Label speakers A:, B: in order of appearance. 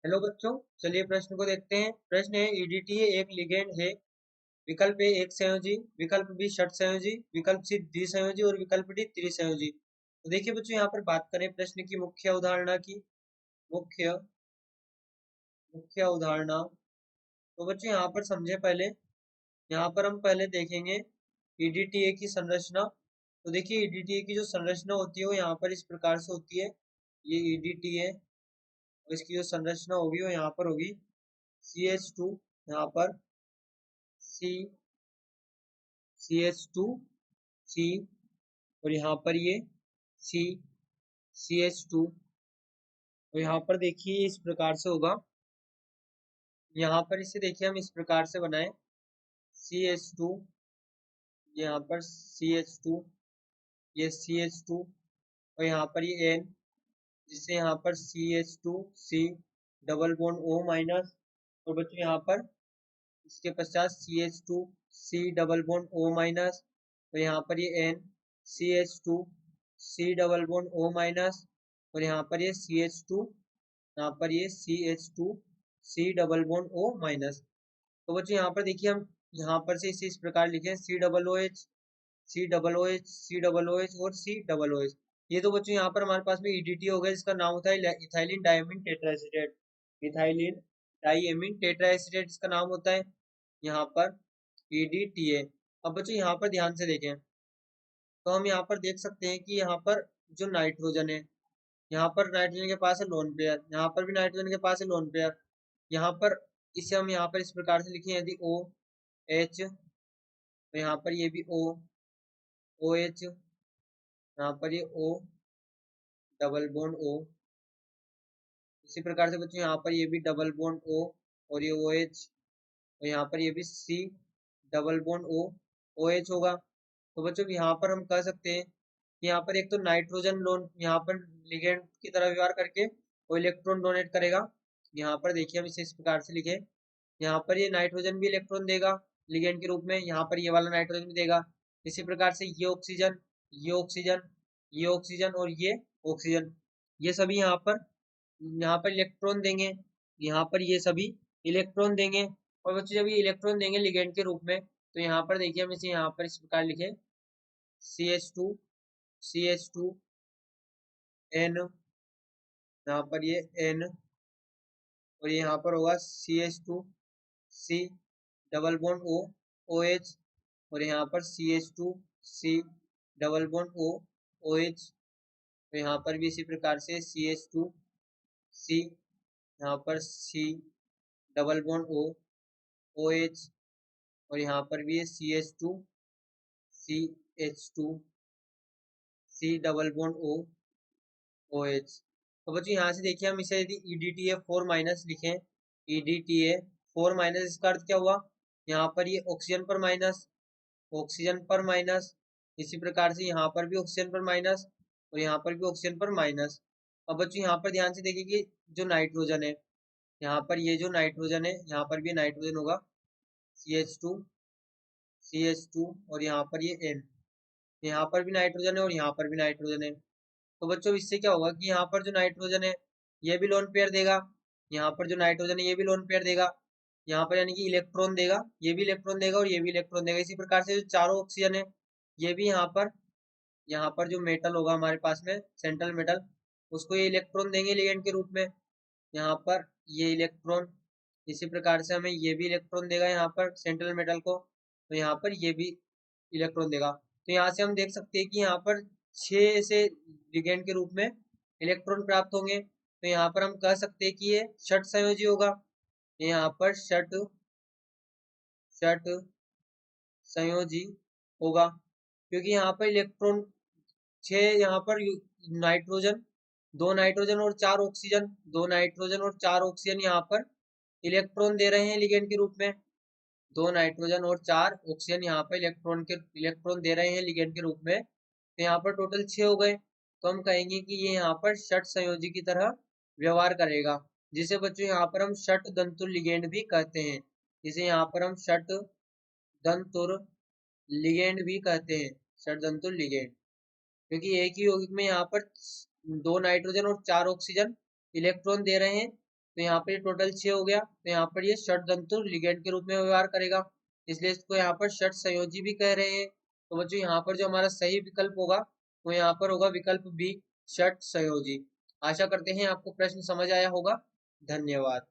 A: Hello बच्चों, चलिए प्रश्न को देखते हैं। प्रश्न है ईडीटीए एक लिगेंड है। विकल्प ए एक संयोजी, विकल्प बी षट संयोजी, विकल्प सी द्विसंयोजी और विकल्प डी त्रिसंयोजी। तो देखिए बच्चों, यहाँ पर बात करें प्रश्न की मुख्य अवधारणा की। मुख्य मुख्य अवधारणा। तो बच्चों यहाँ पर समझे पहले। यहाँ पर हम पहले देखेंगे ईडीटीए की संरचना। तो देखिए ईडीटीए की जो संरचना होती है वो यहाँ पर इस प्रकार से होती है। ये ईडीटीए, इसकी जो संरचना होगी वो यहाँ पर होगी CH2, यहाँ पर CH2C, और यहाँ पर ये C CH2। और यहाँ पर देखिए इस प्रकार से होगा। यहाँ पर इसे देखिए हम इस प्रकार से बनाए CH2, यहाँ पर CH2, ये CH2, और यहाँ पर ये N, जिससे यहाँ पर CH2C double bond O minus, और बच्चों यहाँ पर इसके पश्चात CH2C double bond O minus, और यहाँ पर ये N CH2C double bond O minus, और यहाँ पर ये CH2, यहाँ पर ये CH2C double bond O minus. तो बच्चों यहाँ पर देखिए हम यहाँ पर से इसे इस प्रकार लिखे C double OH, C double OH, C double OH और C डबल OH। ये तो बच्चों यहाँ पर हमारे पास में ईडीटी हो गया, जिसका नाम होता है ethylene diamine tetraacetate. Ethylene diamine tetraacetate इसका नाम होता है यहाँ पर EDTA। अब बच्चों यहाँ पर ध्यान से देखें तो हम यहाँ पर देख सकते हैं कि यहाँ पर जो नाइट्रोजन है, यहाँ पर नाइट्रोजन के पास है लोन पेयर, यहाँ पर भी नाइट्रोजन के पास है लोन पेयर। यहाँ पर इसे हम यहाँ पर इस प्रकार से लिखें, यदि OH, तो यहाँ पर ये भी OH, यहाँ पर ये O डबल बॉन्ड O। इसी प्रकार से बच्चों यहाँ पर ये भी डबल बॉन्ड O और ये OH, और यहाँ पर ये भी C double bond O OH होगा। तो बच्चों यहाँ पर हम कह सकते हैं कि यहाँ पर एक तो नाइट्रोजन लोन यहाँ पर लिगेंड की तरह व्यवहार करके वो इलेक्ट्रॉन डोनेट करेगा। यहाँ पर देखिए हम इसे इस प्रकार से लिखे, यहाँ पर ये नाइट्रोजन भी इलेक्ट्रॉन देगा लिगेंड के रूप में, यहाँ पर ये वाला नाइट्रोजन भी देगा। इसी प्रकार से ये ऑक्सीजन, ये ऑक्सीजन, ये ऑक्सीजन और ये ऑक्सीजन, ये सभी यहाँ पर इलेक्ट्रॉन देंगे। यहाँ पर ये सभी इलेक्ट्रॉन देंगे। और बच्चों जब ये इलेक्ट्रॉन देंगे लिगेंड के रूप में, तो यहाँ पर देखिए हम इसे यहाँ पर इस प्रकार लिखे CH2, N, यहाँ पर ये N, और यहाँ पर होगा CH2C double bond O OH, और यहाँ पर CH2C double bond O OH, तो यहाँ पर भी इसी प्रकार से CH2C, यहाँ पर C double bond O OH, और यहाँ पर भी है CH2C double bond O OH। तो बच्चों यहाँ से देखिए हम इसे यदि EDTA 4 माइनस लिखें, EDTA 4 माइनस, इसका अर्थ क्या हुआ, यहाँ पर ये ऑक्सीजन पर माइनस, ऑक्सीजन पर माइनस, इसी प्रकार से यहाँ पर भी ऑक्सीजन पर माइनस, और यहाँ पर भी ऑक्सीजन पर माइनस। अब बच्चों यहाँ पर ध्यान से देखिए कि जो नाइट्रोजन है, यहाँ पर ये जो नाइट्रोजन है, यहाँ पर भी नाइट्रोजन होगा CH2 और यहाँ पर ये N, यहाँ पर भी नाइट्रोजन है और यहाँ पर भी नाइट्रोजन है। तो बच्चों इससे क्या होगा कि यहाँ पर जो नाइट्रोजन है ये भी लोन पेयर देगा, यहाँ पर जो नाइट्रोजन है ये भी लोन पेयर देगा, यहाँ पर यानी कि इलेक्ट्रॉन देगा, ये भी इलेक्ट्रॉन देगा और ये भी इलेक्ट्रॉन देगा। इसी प्रकार से जो चारों ऑक्सीजन है ये भी यहाँ पर जो मेटल होगा हमारे पास में सेंट्रल मेटल, उसको ये इलेक्ट्रॉन देंगे लिगेंड के रूप में, यहाँ पर ये इलेक्ट्रॉन। इसी प्रकार से हमें ये भी इलेक्ट्रॉन देगा यहाँ पर सेंट्रल मेटल को, तो यहाँ पर ये भी इलेक्ट्रॉन देगा। तो यहाँ से हम देख सकते हैं कि यहाँ पर 6 ऐसे लिगेंड के रूप में इलेक्ट्रॉन प्राप्त होंगे। तो यहाँ पर हम कह सकते हैं कि ये षट संयोजी होगा, यहाँ पर षट संयोजी होगा, क्योंकि यहाँ पर इलेक्ट्रॉन 6, यहाँ पर नाइट्रोजन, 2 नाइट्रोजन और 4 ऑक्सीजन, 2 नाइट्रोजन और 4 ऑक्सीजन यहाँ पर इलेक्ट्रॉन दे रहे हैं लिगेंड के रूप में, 2 नाइट्रोजन और 4 ऑक्सीजन यहाँ पर इलेक्ट्रॉन दे रहे हैं लिगेंड के रूप में। तो यहाँ पर टोटल 6 हो गए। तो हम कहेंगे कि ये यहाँ पर षट संयोजी की तरह व्यवहार करेगा, जिसे बच्चों यहाँ पर हम षट दंतुर लिगेंड भी कहते हैं, जिसे यहाँ पर हम षट दंतुर लिगेंड भी कहते हैं, षट दंतुर लिगेंड। क्योंकि एक ही यौगिक में यहाँ पर 2 नाइट्रोजन और 4 ऑक्सीजन इलेक्ट्रॉन दे रहे हैं, तो यहाँ पर ये टोटल 6 हो गया। तो यहाँ पर ये षटदंतु लिगेंड के रूप में व्यवहार करेगा, इसलिए इसको यहाँ पर षट संयोजी भी कह रहे हैं। तो बच्चों यहाँ पर जो हमारा सही विकल्प होगा वो यहाँ पर होगा विकल्प बी, षट संयोजी। आशा करते हैं आपको प्रश्न समझ आया होगा। धन्यवाद।